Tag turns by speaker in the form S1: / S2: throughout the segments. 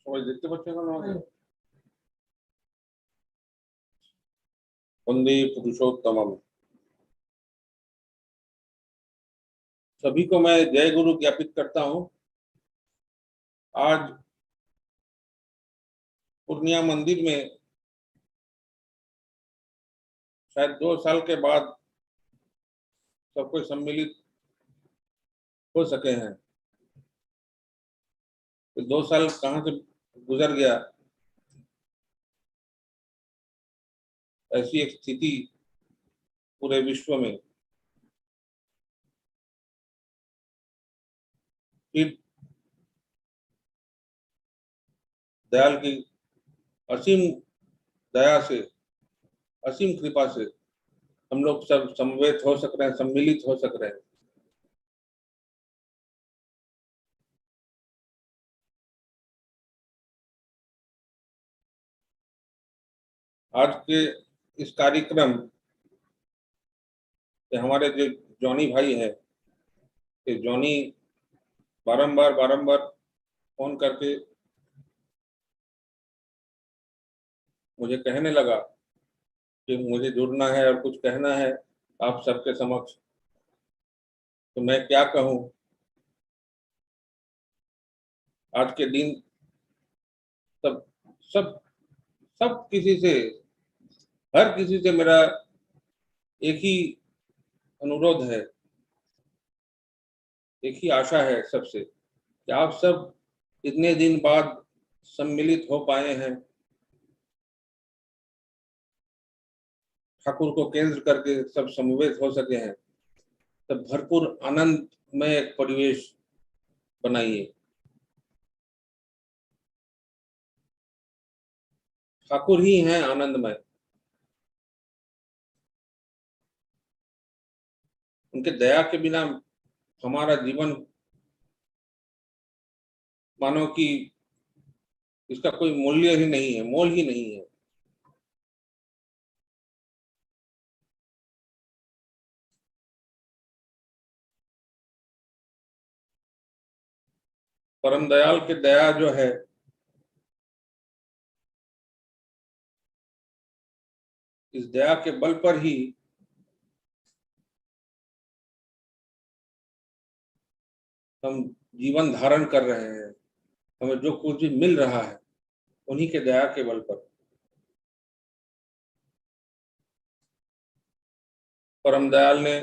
S1: সবাই দেখতে পাচ্ছেন আমাকে? वंदे पुरुषोत्तमम। सभी को मैं जय गुरु ज्ञापित करता हूं। आज पूर्णिया मंदिर में शायद 2 साल के बाद सब कोई सम्मिलित हो सके हैं। तो 2 साल कहां से गुजर गया, ऐसी एक स्थिति पूरे विश्व में। फिर दयाल की असीम दया से, असीम कृपा से हम लोग सब समवेत हो सक रहे हैं, सम्मिलित हो सक रहे हैं। आज के इस कार्यक्रम के हमारे जो जॉनी भाई है, कि जॉनी बारंबार फोन करके मुझे कहने लगा कि मुझे जुड़ना है और कुछ कहना है आप सबके समक्ष। तो मैं क्या कहूँ। आज के दिन सब सब सब किसी से, हर किसी से मेरा एक ही अनुरोध है, एक ही आशा है सबसे, कि आप सब इतने दिन बाद सम्मिलित हो पाए हैं, ठाकुर को केंद्र करके सब समवेत हो सके हैं, तब भरपूर आनंद में एक परिवेश बनाइए। ठाकुर ही हैं आनंदमय। उनके दया के बिना हमारा जीवन मानो कि इसका कोई मूल्य ही नहीं है, मोल ही नहीं है। परम दयाल के दया जो है, इस दया के बल पर ही हम जीवन धारण कर रहे हैं। हमें जो कुछ भी मिल रहा है उन्हीं के दया के बल पर। परम दयाल ने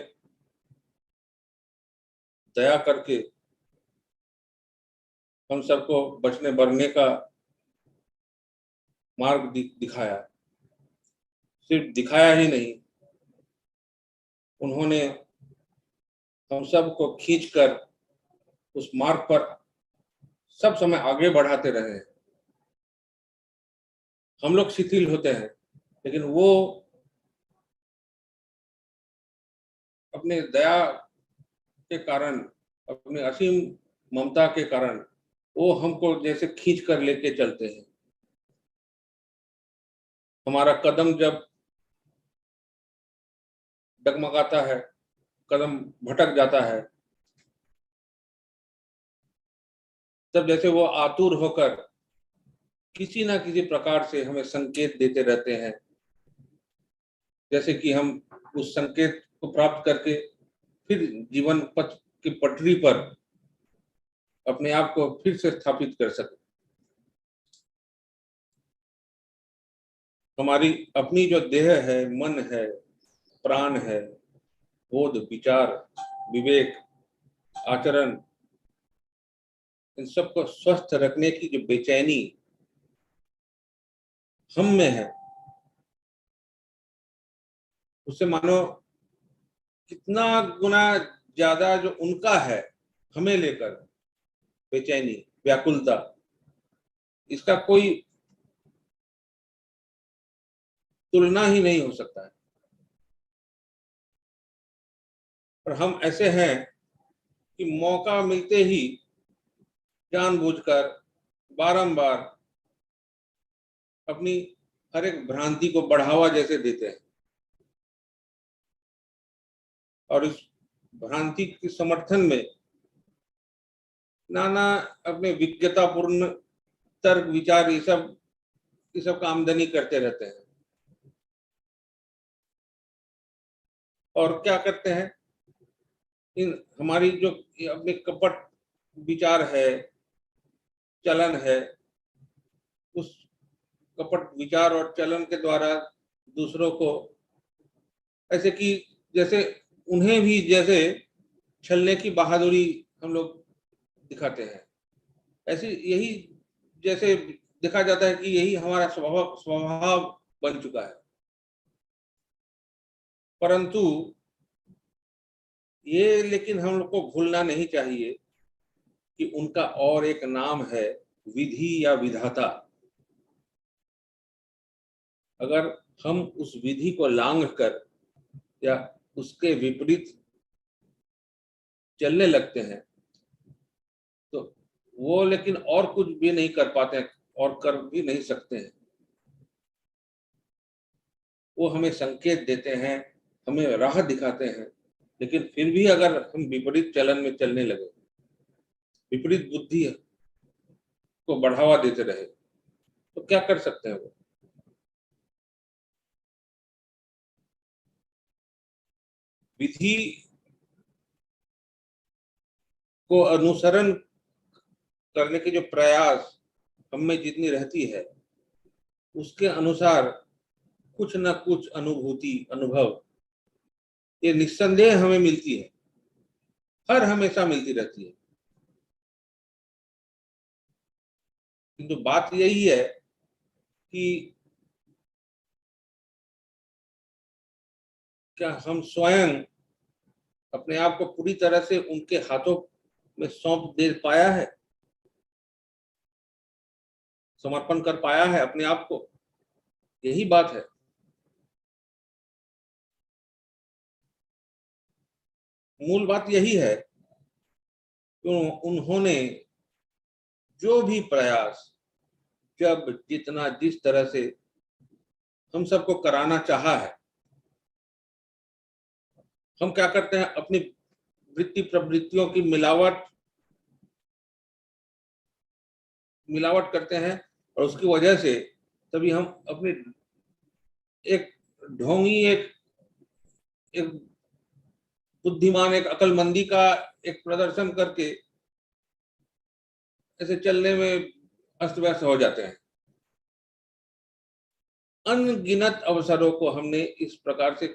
S1: दया करके हम सबको बचने बढ़ने का मार्ग दिखाया। सिर्फ दिखाया ही नहीं, उन्होंने हम सबको खींचकर उस मार्ग पर सब समय आगे बढ़ाते रहे। हम लोग शिथिल होते हैं, लेकिन वो अपने दया के कारण, अपने असीम ममता के कारण वो हमको जैसे खींच कर लेके चलते हैं। हमारा कदम जब डगमगाता है, कदम भटक जाता है, तब जैसे वो आतुर होकर किसी ना किसी प्रकार से हमें संकेत देते रहते हैं, जैसे कि हम उस संकेत को प्राप्त करके फिर जीवन पथ की पटरी पर अपने आप को फिर से स्थापित कर सके। हमारी अपनी जो देह है, मन है, प्राण है, बोध, विचार, विवेक, आचरण, इन सबको स्वस्थ रखने की जो बेचैनी हम में है, उससे मानो कितना गुना ज्यादा जो उनका है हमें लेकर बेचैनी, व्याकुलता, इसका कोई तुलना ही नहीं हो सकता है। और हम ऐसे हैं कि मौका मिलते ही जानबूझकर बारंबार अपनी हर एक भ्रांति को बढ़ावा जैसे देते हैं, और इस भ्रांति के समर्थन में नाना अपने विज्ञतापूर्ण तर्क विचार ये सब का आमदनी करते रहते हैं। और क्या करते हैं, इन हमारी जो अपने कपट विचार है, चलन है, उस कपट विचार और चलन के द्वारा दूसरों को ऐसे कि जैसे उन्हें भी जैसे छलने की बहादुरी हम लोग दिखाते हैं, ऐसे यही जैसे देखा जाता है कि यही हमारा स्वभाव स्वभाव बन चुका है। परंतु ये लेकिन हम लोग को भूलना नहीं चाहिए कि उनका और एक नाम है विधि या विधाता। अगर हम उस विधि को लांघ कर या उसके विपरीत चलने लगते हैं तो वो लेकिन और कुछ भी नहीं कर पाते हैं और कर भी नहीं सकते हैं। वो हमें संकेत देते हैं, हमें राह दिखाते हैं, लेकिन फिर भी अगर हम विपरीत चलन में चलने लगे, विपरीत बुद्धि को बढ़ावा देते रहे, तो क्या कर सकते हैं वो? विधि को अनुसरण करने के जो प्रयास हम में जितनी रहती है, उसके अनुसार कुछ न कुछ अनुभूति अनुभव ये निस्संदेह हमें मिलती है, हर हमेशा मिलती रहती है। किंतु बात यही है कि क्या हम स्वयं अपने आप को पूरी तरह से उनके हाथों में सौंप दे पाया है, समर्पण कर पाया है अपने आप को? यही बात है। मूल बात यही है कि उन्होंने जो भी प्रयास जब जितना जिस तरह से हम सबको कराना चाहा है, हम क्या करते हैं, अपनी वृत्ति प्रवृत्तियों की मिलावट करते हैं और उसकी वजह से तभी हम अपनी एक ढोंगी एक बुद्धिमान एक अकलमंदी का एक प्रदर्शन करके ऐसे चलने में अस्त व्यस्त हो जाते हैं। अनगिनत अवसरों को हमने इस प्रकार से,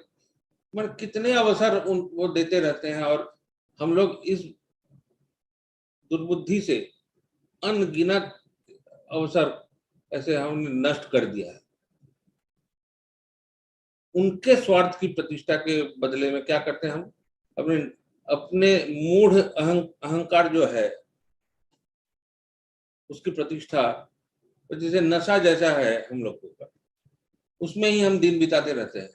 S1: मतलब कितने अवसर वो देते रहते हैं और हम लोग इस दुर्बुद्धि से अनगिनत अवसर ऐसे हमने नष्ट कर दिया है। उनके स्वार्थ की प्रतिष्ठा के बदले में क्या करते हैं हम, अपने अपने मूढ़ अहंकार जो है उसकी प्रतिष्ठा, जैसे नशा जैसा है हम लोग के ऊपर, उसमें ही हम दिन बिताते रहते हैं।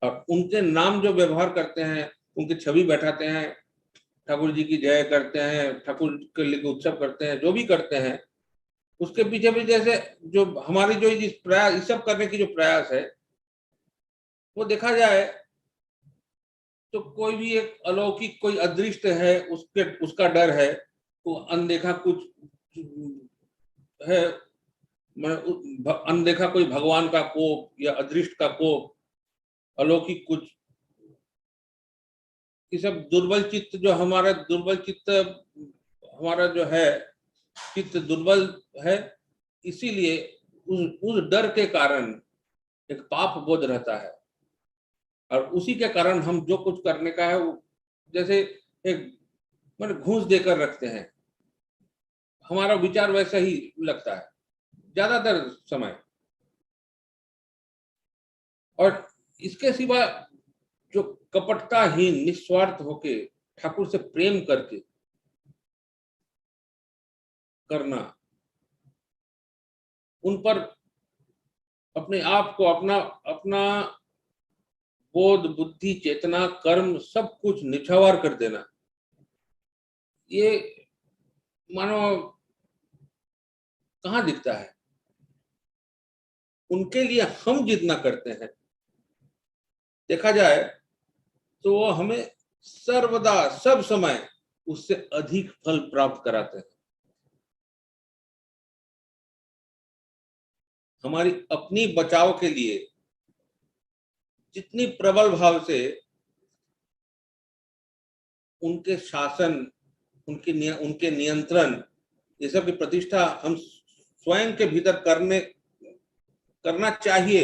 S1: और उनके नाम जो व्यवहार करते हैं, उनकी छवि बैठाते हैं, ठाकुर जी की जय करते हैं, ठाकुर के लिए उत्सव करते हैं, जो भी करते हैं, उसके पीछे भी जैसे जो हमारी जो इस प्रयास इस सब करने की जो प्रयास है, वो देखा जाए तो कोई भी एक अलौकिक कोई अदृष्ट है, उसका डर है, तो अनदेखा कुछ है, अनदेखा कोई भगवान का कोप या अदृष्ट का कोप, अलौकिक कुछ, ये सब दुर्बल चित्त जो हमारा दुर्बल चित्त हमारा जो है चित्त दुर्बल है, इसीलिए उस डर के कारण एक पाप बोध रहता है और उसी के कारण हम जो कुछ करने का है वो जैसे एक मतलब घूस देकर रखते हैं, हमारा विचार वैसा ही लगता है ज्यादातर समय। और इसके सिवा जो कपटताहीन निस्वार्थ होके ठाकुर से प्रेम करके करना, उन पर अपने आप को अपना अपना बोध बुद्धि चेतना कर्म सब कुछ निछावर कर देना, ये मानो कहाँ दिखता है। उनके लिए हम जितना करते हैं देखा जाए तो वो हमें सर्वदा सब समय उससे अधिक फल प्राप्त कराते हैं। हमारी अपनी बचाव के लिए जितनी प्रबल भाव से उनके शासन, उनके नियंत्रण, ये सब की प्रतिष्ठा हम स्वयं के भीतर करना चाहिए।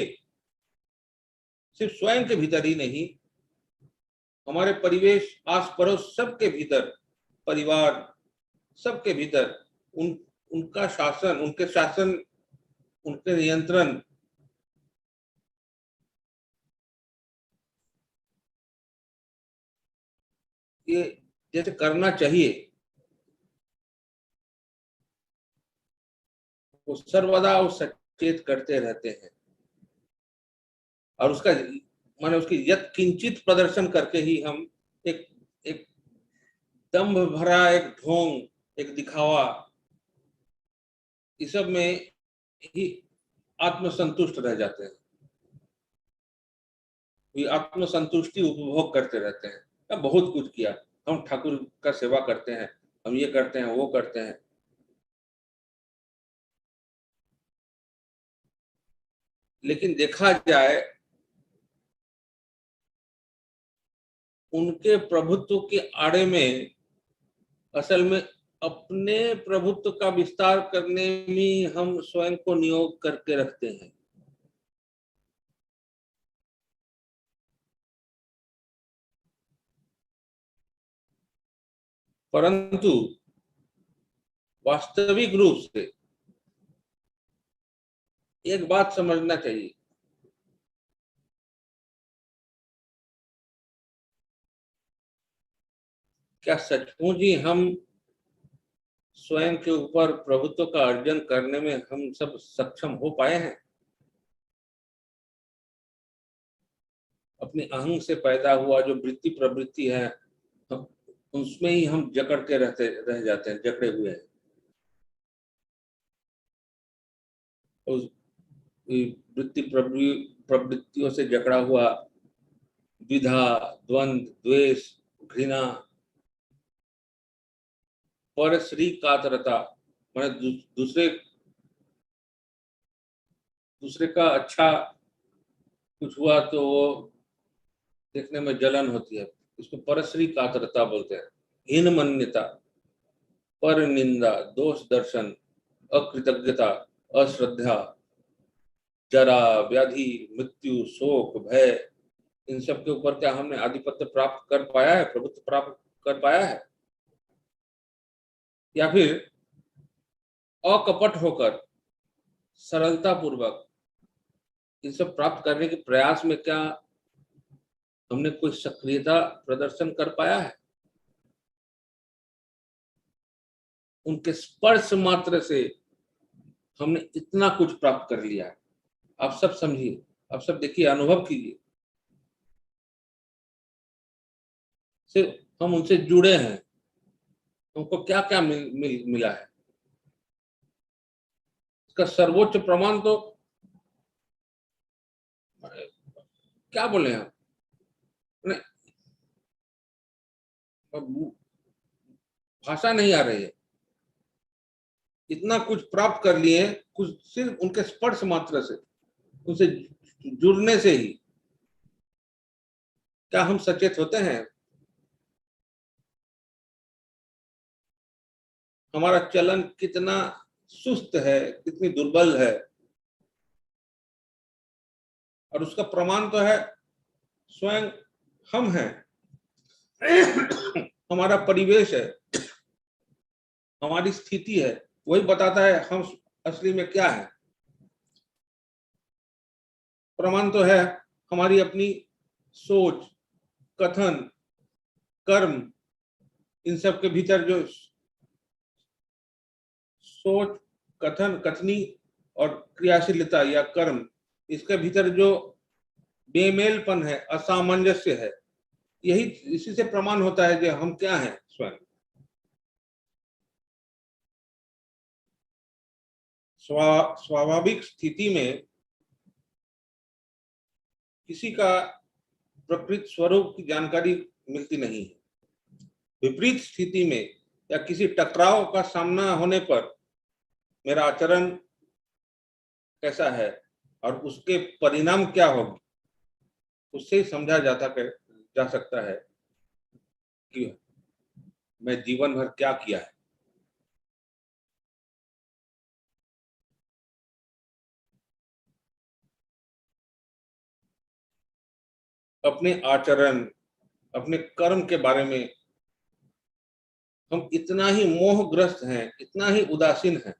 S1: सिर्फ स्वयं के भीतर ही नहीं, हमारे परिवेश, आस पड़ोस सबके भीतर, परिवार सबके भीतर उनका शासन, उनके नियंत्रण, ये जैसे करना चाहिए, वो सर्वदा वो सचेत करते रहते हैं। और उसका माने उसकी यत किंचित प्रदर्शन करके ही हम एक एक दम्भ भरा एक ढोंग, एक दिखावा, इस सब में ही आत्मसंतुष्ट रह जाते हैं। ये आत्मसंतुष्टि उपभोग करते रहते हैं। अब बहुत कुछ किया, हम ठाकुर का सेवा करते हैं, हम ये करते हैं, वो करते हैं, लेकिन देखा जाए उनके प्रभुत्व के आड़े में असल में अपने प्रभुत्व का विस्तार करने में हम स्वयं को नियोग करके रखते हैं। परंतु वास्तविक रूप से एक बात समझना चाहिए, क्या सचमुच ही हम स्वयं के ऊपर प्रभुत्व का अर्जन करने में हम सब सक्षम हो पाए हैं? अपनी अहंग से पैदा हुआ जो वृत्ति प्रवृत्ति है, उसमें ही हम जकड़ के रह जाते हैं, जकड़े हुए हैं। उस वृत्ति प्रवृत्तियों से जकड़ा हुआ द्विधा, द्वंद, द्वेष, घृणा, पर श्री कातरता, मैंने दूसरे का अच्छा कुछ हुआ तो वो देखने में जलन होती है, इसको परश्री कातरता बोलते हैं। हीन मन्यता, पर निंदा, दोष दर्शन, अकृतज्ञता, अश्रद्धा, जरा, व्याधि, मृत्यु, शोक, भय, इन सब के ऊपर क्या हमने आधिपत्य प्राप्त कर पाया है, प्रभुत्व प्राप्त कर पाया है? या फिर अकपट होकर सरलता पूर्वक इन सब प्राप्त करने के प्रयास में क्या हमने कोई सक्रियता प्रदर्शन कर पाया है? उनके स्पर्श मात्र से हमने इतना कुछ प्राप्त कर लिया है। आप सब समझिए, आप सब देखिए, अनुभव कीजिए, सिर्फ हम उनसे जुड़े हैं, उनको क्या क्या मिला है। इसका सर्वोच्च प्रमाण तो क्या बोले हम, भाषा नहीं आ रही है। इतना कुछ प्राप्त कर लिए कुछ सिर्फ उनके स्पर्श मात्र से, उनसे जुड़ने से ही। क्या हम सचेत होते हैं? हमारा चलन कितना सुस्त है, कितनी दुर्बल है, और उसका प्रमाण तो है स्वयं हम हैं। हमारा परिवेश है, हमारी स्थिति है, वही बताता है हम असली में क्या है। प्रमाण तो है हमारी अपनी सोच, कथन, कर्म, इन सब के भीतर जो सोच, कथन, कथनी और क्रियाशीलता या कर्म, इसके भीतर जो बेमेलपन है, असामंजस्य है, यही इसी से प्रमाण होता है कि हम क्या हैं स्वयं। स्वाभाविक स्थिति में किसी का प्रकृत स्वरूप की जानकारी मिलती नहीं है, विपरीत स्थिति में या किसी टकराव का सामना होने पर मेरा आचरण कैसा है और उसके परिणाम क्या होगी, उससे ही समझा जा सकता है कि मैं जीवन भर क्या किया है। अपने आचरण, अपने कर्म के बारे में हम इतना ही मोहग्रस्त हैं, इतना ही उदासीन हैं,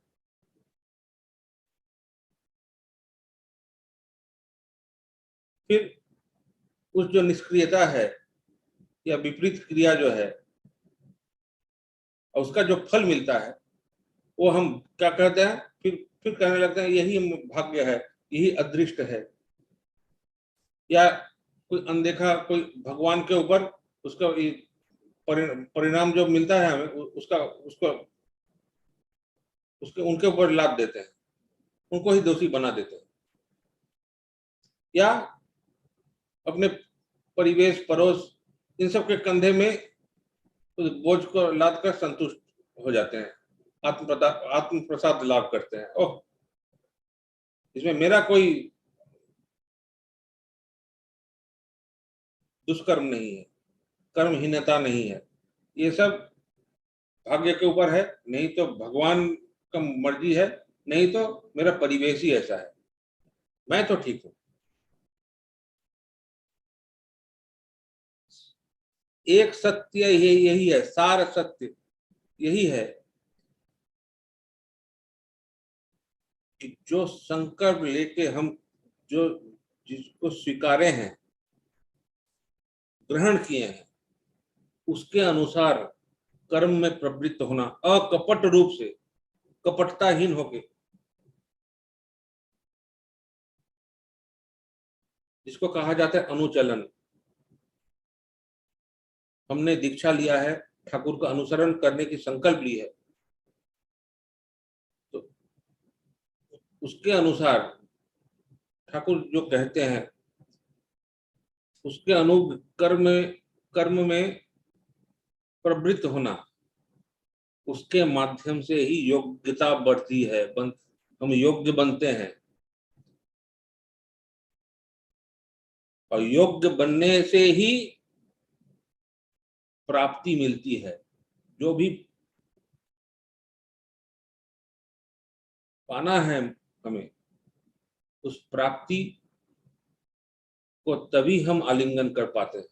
S1: फिर उस जो निष्क्रियता है या विपरीत क्रिया जो है और उसका जो फल मिलता है, वो हम क्या कहते हैं, फिर कहने लगते हैं यही भाग्य है, यही अदृष्ट है, या कोई अनदेखा, कोई भगवान के ऊपर उसका परिणाम जो मिलता है हमें उसका उसको उसके उनके ऊपर लाद देते हैं, उनको ही दोषी बना देते हैं, या अपने परिवेश पड़ोस इन सब के कंधे में उस बोझ को लाद कर संतुष्ट हो जाते हैं, आत्म प्रसाद लाभ करते हैं। ओह, इसमें मेरा कोई दुष्कर्म नहीं है, कर्महीनता नहीं है, ये सब भाग्य के ऊपर है, नहीं तो भगवान का मर्जी है, नहीं तो मेरा परिवेश ही ऐसा है, मैं तो ठीक हूं। एक सत्य यही है, सार सत्य यही है कि जो संकल्प लेके हम जो जिसको स्वीकारे हैं, ग्रहण किए हैं, उसके अनुसार कर्म में प्रवृत्त होना, अकपट रूप से, कपटताहीन होके, जिसको कहा जाता है अनुचलन। हमने दीक्षा लिया है, ठाकुर का अनुसरण करने की संकल्प ली है, तो उसके अनुसार ठाकुर जो कहते हैं उसके कर्म कर्म में प्रवृत्त होना, उसके माध्यम से ही योग्यता बढ़ती है, हम योग्य बनते हैं, और योग्य बनने से ही प्राप्ति मिलती है। जो भी पाना है हमें, उस प्राप्ति को तभी हम आलिंगन कर पाते हैं।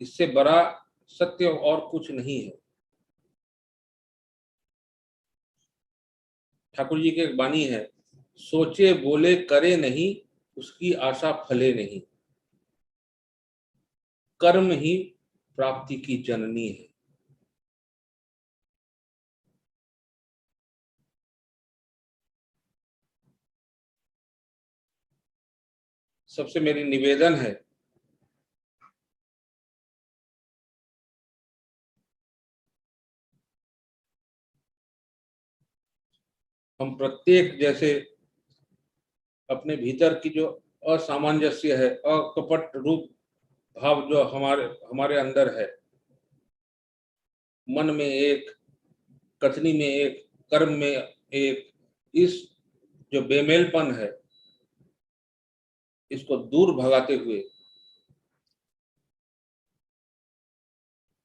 S1: इससे बड़ा सत्य और कुछ नहीं है। ठाकुर जी की एक वाणी है, सोचे बोले करे नहीं, उसकी आशा फले नहीं, कर्म ही प्राप्ति की जननी है। सबसे मेरी निवेदन है, हम प्रत्येक जैसे अपने भीतर की जो असामंजस्य है, अकपट रूप भाव जो हमारे हमारे अंदर है, मन में एक, कथनी में एक, कर्म में एक, इस जो बेमेलपन है, इसको दूर भगाते हुए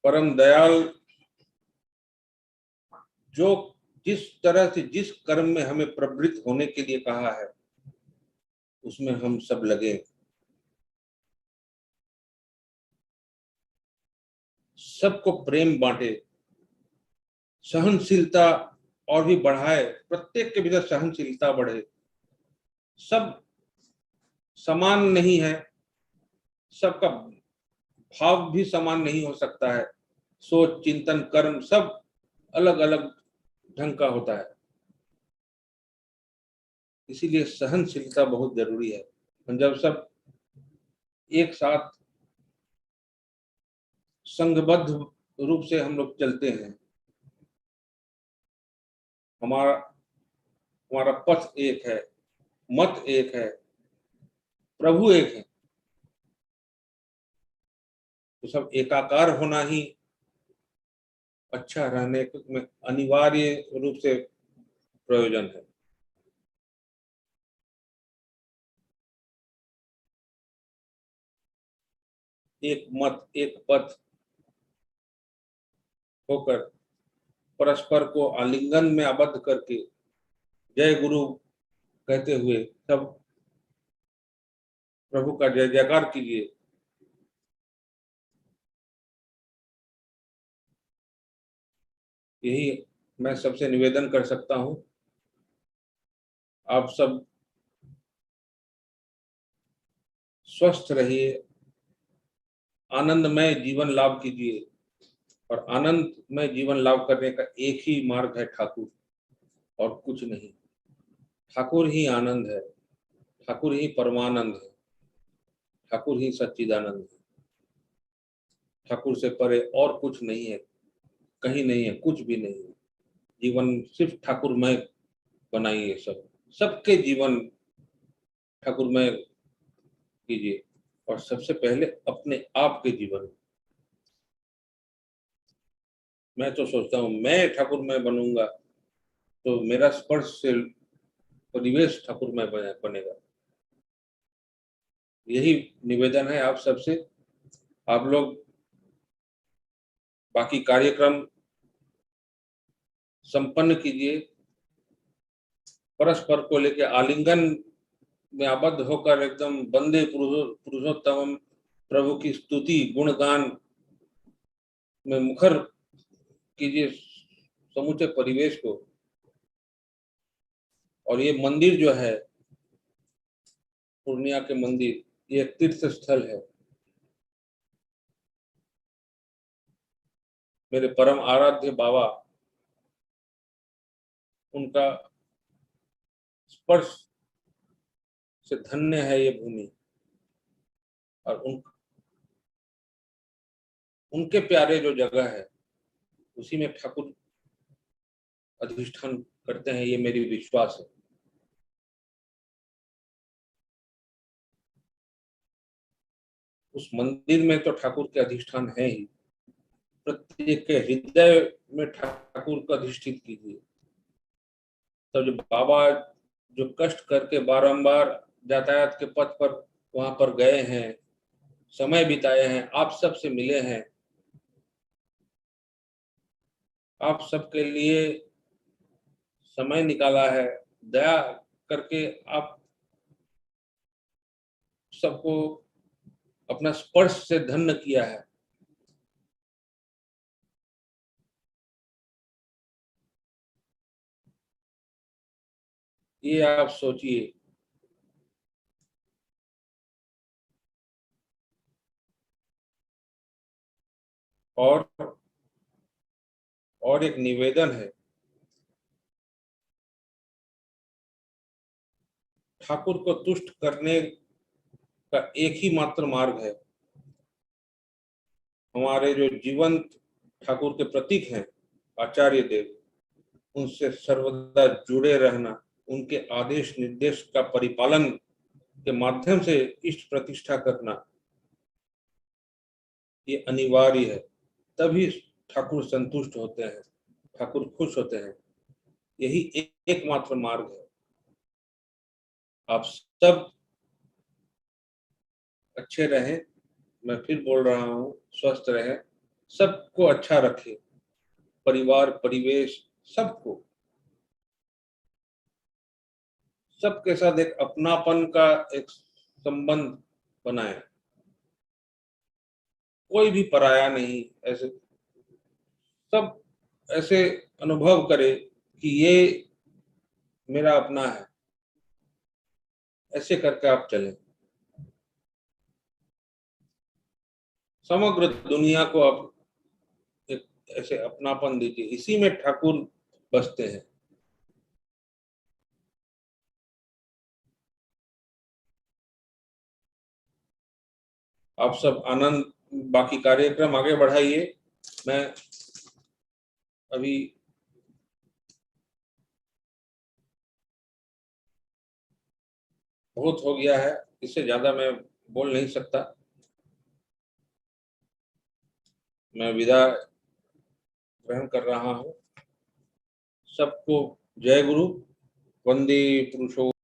S1: परम दयाल जो जिस तरह से जिस कर्म में हमें प्रवृत्त होने के लिए कहा है, उसमें हम सब लगे, सबको प्रेम बांटे, सहनशीलता और भी बढ़ाए, प्रत्येक के भीतर सहनशीलता बढ़े। सब समान नहीं है, सबका भाव भी समान नहीं हो सकता है, सोच चिंतन कर्म सब अलग अलग ढंग का होता है, इसीलिए सहनशीलता बहुत जरूरी है। जब सब एक साथ संघबद्ध रूप से हम लोग चलते हैं, हमारा हमारा पथ एक है, मत एक है, प्रभु एक है, तो सब एकाकार होना ही अच्छा रहने में अनिवार्य रूप से प्रयोजन है। एक मत एक पथ होकर परस्पर को आलिंगन में आबद्ध करके जय गुरु कहते हुए सब प्रभु का जय जयकार कीजिए। यही मैं सबसे निवेदन कर सकता हूं। आप सब स्वस्थ रहिए, आनंदमय जीवन लाभ कीजिए। और आनंदमय जीवन लाभ करने का एक ही मार्ग है ठाकुर, और कुछ नहीं। ठाकुर ही आनंद है, ठाकुर ही परमानंद है, ठाकुर ही सच्चिदानंद है। ठाकुर से परे और कुछ नहीं है, कहीं नहीं है, कुछ भी नहीं है। जीवन सिर्फ ठाकुरमय बनाइए। सबके जीवन ठाकुरमय कीजिए, और सबसे पहले अपने आप के जीवन। मैं तो सोचता हूँ मैं ठाकुरमय बनूंगा तो मेरा स्पर्श से परिवेश ठाकुरमय बनेगा। यही निवेदन है आप सबसे। आप लोग बाकी कार्यक्रम संपन्न कीजिए, परस्पर को लेकर आलिंगन में आबद्ध होकर एकदम बंदे पुरुषोत्तम प्रभु की स्तुति गुणगान में मुखर कीजिए समूचे परिवेश को। और ये मंदिर जो है, पूर्णिया के मंदिर, ये एक तीर्थ स्थल है। मेरे परम आराध्य बाबा, उनका स्पर्श से धन्य है ये भूमि। और उनके प्यारे जो जगह है उसी में ठाकुर अधिष्ठान करते हैं, ये मेरी विश्वास है। उस मंदिर में तो ठाकुर के अधिष्ठान है ही। प्रत्येक के हृदय में ठाकुर को अधिष्ठित कीजिए। तो जो बाबा जो कष्ट करके बारंबार यातायात के पथ पर वहां पर गए हैं, समय बिताए हैं, आप सबसे मिले हैं, आप सबके लिए समय निकाला है, दया करके आप सबको अपना स्पर्श से धन्य किया है। ये आप सोचिए। और एक निवेदन है, ठाकुर को तुष्ट करने का एक ही मात्र मार्ग है। हमारे जो जीवंत ठाकुर के प्रतीक हैं आचार्य देव, उनसे सर्वदा जुड़े रहना, उनके आदेश निर्देश का परिपालन के माध्यम से इष्ट प्रतिष्ठा करना, ये अनिवार्य है। तभी ठाकुर संतुष्ट होते हैं, ठाकुर खुश होते हैं। यही एकमात्र मार्ग है। आप सब अच्छे रहें, मैं फिर बोल रहा हूँ, स्वस्थ रहें, सबको अच्छा रखें, परिवार परिवेश सबको, सबके साथ एक अपनापन का एक संबंध बनाए। कोई भी पराया नहीं, ऐसे सब ऐसे अनुभव करे कि ये मेरा अपना है। ऐसे करके आप चलें, समग्र दुनिया को आप एक ऐसे अपनापन दीजिए। इसी में ठाकुर बसते हैं। आप सब आनंद, बाकी कार्यक्रम आगे बढ़ाइए। मैं अभी बहुत हो गया है, इससे ज्यादा मैं बोल नहीं सकता। मैं विदा ग्रहण कर रहा हूँ। सबको जय गुरु, वंदे पुरुषोत्तम।